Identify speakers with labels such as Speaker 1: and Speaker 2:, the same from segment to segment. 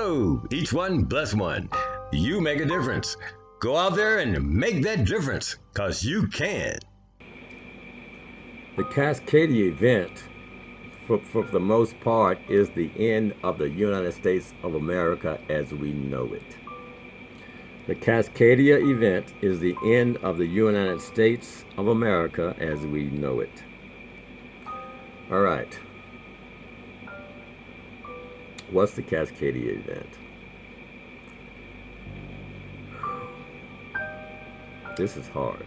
Speaker 1: So, each one bless one. You make a difference. Go out there and make that difference, because you can.
Speaker 2: The Cascadia Event, for the most part, is the end of the United States of America as we know it. The Cascadia Event is the end of the United States of America as we know it. All right. What's the Cascadia Event? This is hard.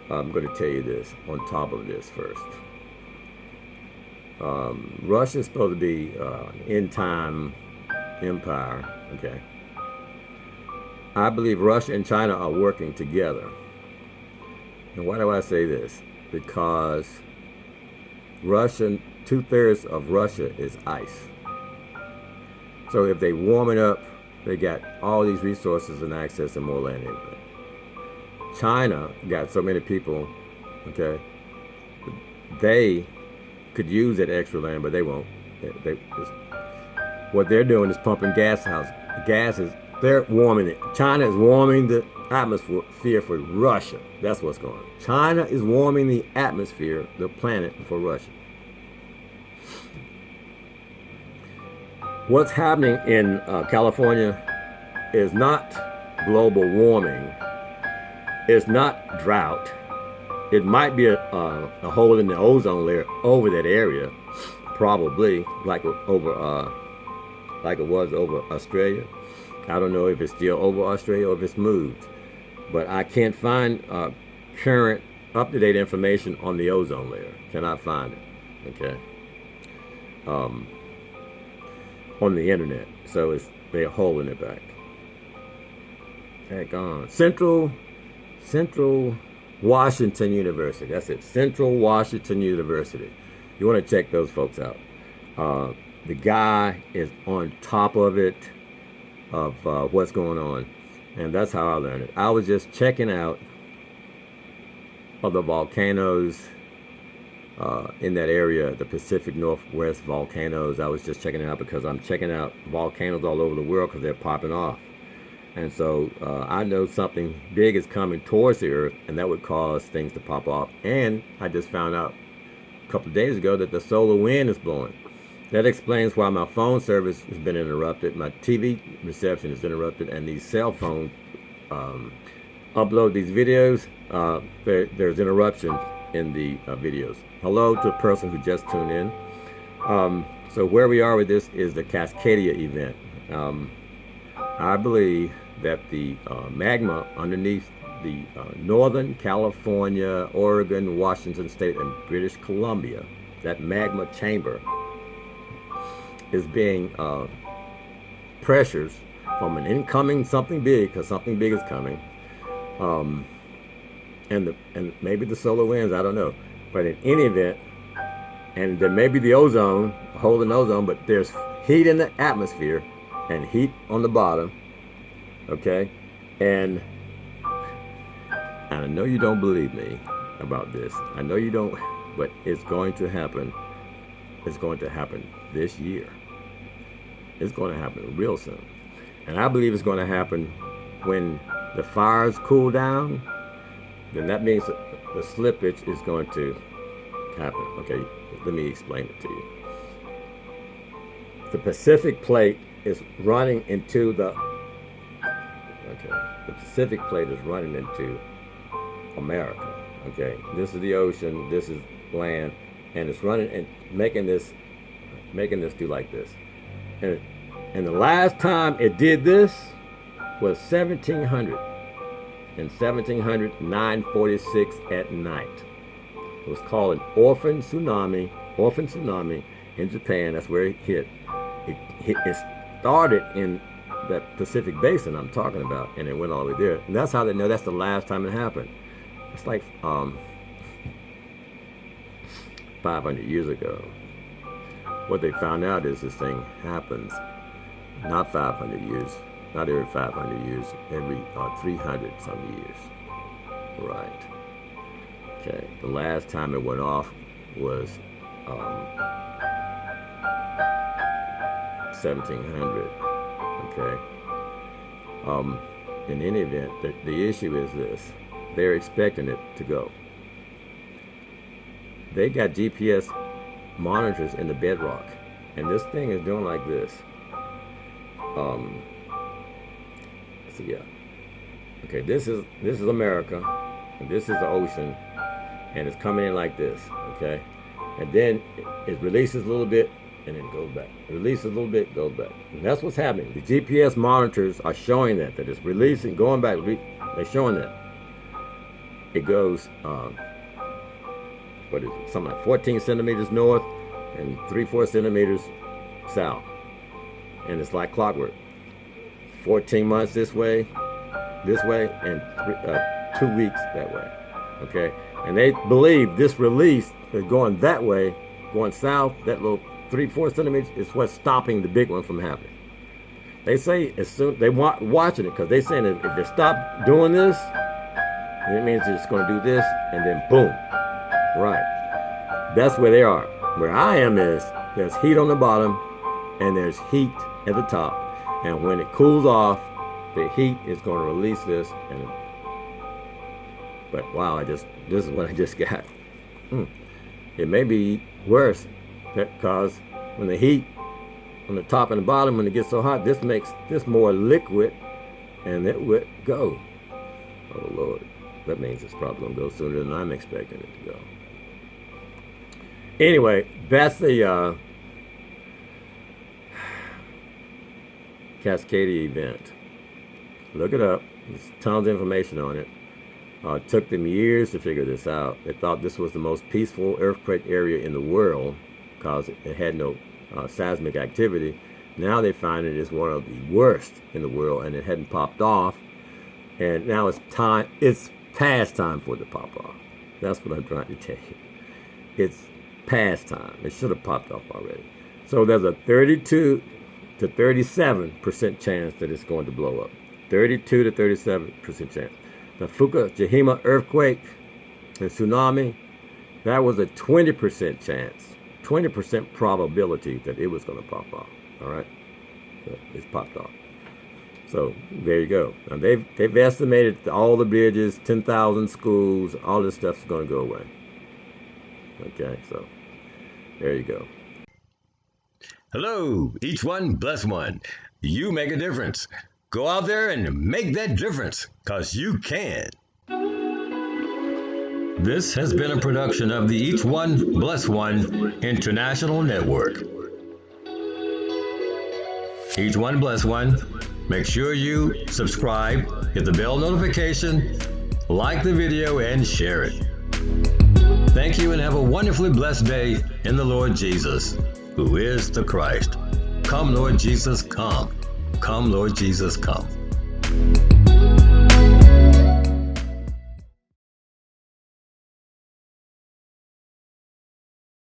Speaker 2: I'm going to tell you this on top of this first. Russia is supposed to be an end-time empire, okay? I believe Russia and China are working together. And why do I say this? Because two-thirds of Russia is ice. So if they warm it up, they got all these resources and access to more land. China got so many people, okay, they could use that extra land, but they won't. What they're doing is pumping gas houses. They're warming it. China is warming the atmosphere for Russia. That's what's going on. China is warming the atmosphere, the planet, for Russia. What's happening in California is not global warming. It's not drought. It might be a hole in the ozone layer over that area, probably like it was over Australia. I don't know if it's still over Australia or if it's moved, but I can't find current, up-to-date information on the ozone layer. Cannot find it. Okay. On the internet, so they're holding it back. Heck on. Central Washington University. That's it. Central Washington University. You want to check those folks out. The guy is on top of it, of what's going on, and that's how I learned it. I was just checking out of the volcanoes in that area, the Pacific Northwest volcanoes. I was just checking it out because I'm checking out volcanoes all over the world because they're popping off. And so I know something big is coming towards the earth, and that would cause things to pop off. And I just found out a couple of days ago that the solar wind is blowing. That explains why my phone service has been interrupted, my TV reception is interrupted, and these cell phones upload these videos. There's interruption in the videos. Hello to a person who just tuned in. So where we are with this is the Cascadia Event. I believe that the magma underneath the Northern California, Oregon, Washington State, and British Columbia, that magma chamber is being pressures from an incoming something big, because something big is coming, and maybe the solar winds, I don't know. But in any event, and there may be the ozone, holding ozone, but there's heat in the atmosphere and heat on the bottom, okay? And I know you don't believe me about this. I know you don't, but it's going to happen. It's going to happen this year. It's going to happen real soon. And I believe it's going to happen when the fires cool down. Then that means the slippage is going to happen. Okay, let me explain it to you. The Pacific plate is running into the Pacific plate is running into America. Okay, this is the ocean, this is land, and it's running and making this do like this. And the last time it did this was 1700. In 1700, 9:46 at night. It was called an orphan tsunami in Japan. That's where it hit. It started in that Pacific basin I'm talking about, and it went all the way there. And that's how they know that's the last time it happened. It's like 500 years ago. What they found out is this thing happens not 500 years, not every 500 years, every 300 some years. Right. Okay. The last time it went off was 1700. Okay. In any event, the issue is this: they're expecting it to go. They got GPS monitors in the bedrock, and this thing is doing like this. So yeah. Okay, this is America, and this is the ocean, and it's coming in like this. Okay, and then it releases a little bit, and then it goes back. It releases a little bit, goes back. And that's what's happening. The GPS monitors are showing that it's releasing, going back. They're showing that. It goes, what is it? Something like 14 centimeters north and 3-4 centimeters south. And it's like clockwork. 14 months this way, and 2 weeks that way. Okay? And they believe this release is going that way, going south, that little 3-4 centimeters is what's stopping the big one from happening. They say as soon they want watching it, because they saying that if they stop doing this, then it means it's going to do this, and then boom, right. That's where they are. Where I am is there's heat on the bottom, and there's heat at the top, and when it cools off, the heat is going to release this. But wow, this is what I just got. It may be worse. Because when the heat on the top and the bottom, when it gets so hot, this makes this more liquid, and it would go. Oh Lord, that means it's probably going to go sooner than I'm expecting it to go. Anyway, that's the Cascadia Event. Look it up. There's tons of information on it. It took them years to figure this out. They thought this was the most peaceful earthquake area in the world, because it had no seismic activity. Now they find it is one of the worst in the world, and it hadn't popped off. And now it's past time for it to pop off. That's what I'm trying to tell you. It's past time. It should have popped off already. So there's a 32 to 37% chance that it's going to blow up. 32 to 37% chance. The Fukushima earthquake and tsunami, that was a 20% chance. 20% probability that it was going to pop off. All right, so it's popped off. So there you go. Now they've estimated all the bridges, 10,000 schools, all this stuff's going to go away. Okay, so there you go.
Speaker 1: Hello, each one bless one. You make a difference. Go out there and make that difference, because you can. This has been a production of the Each One Bless One International Network. Each One Bless One. Make sure you subscribe, hit the bell notification, like the video, and share it. Thank you, and have a wonderfully blessed day in the Lord Jesus, who is the Christ. Come, Lord Jesus, come. Come, Lord Jesus, come.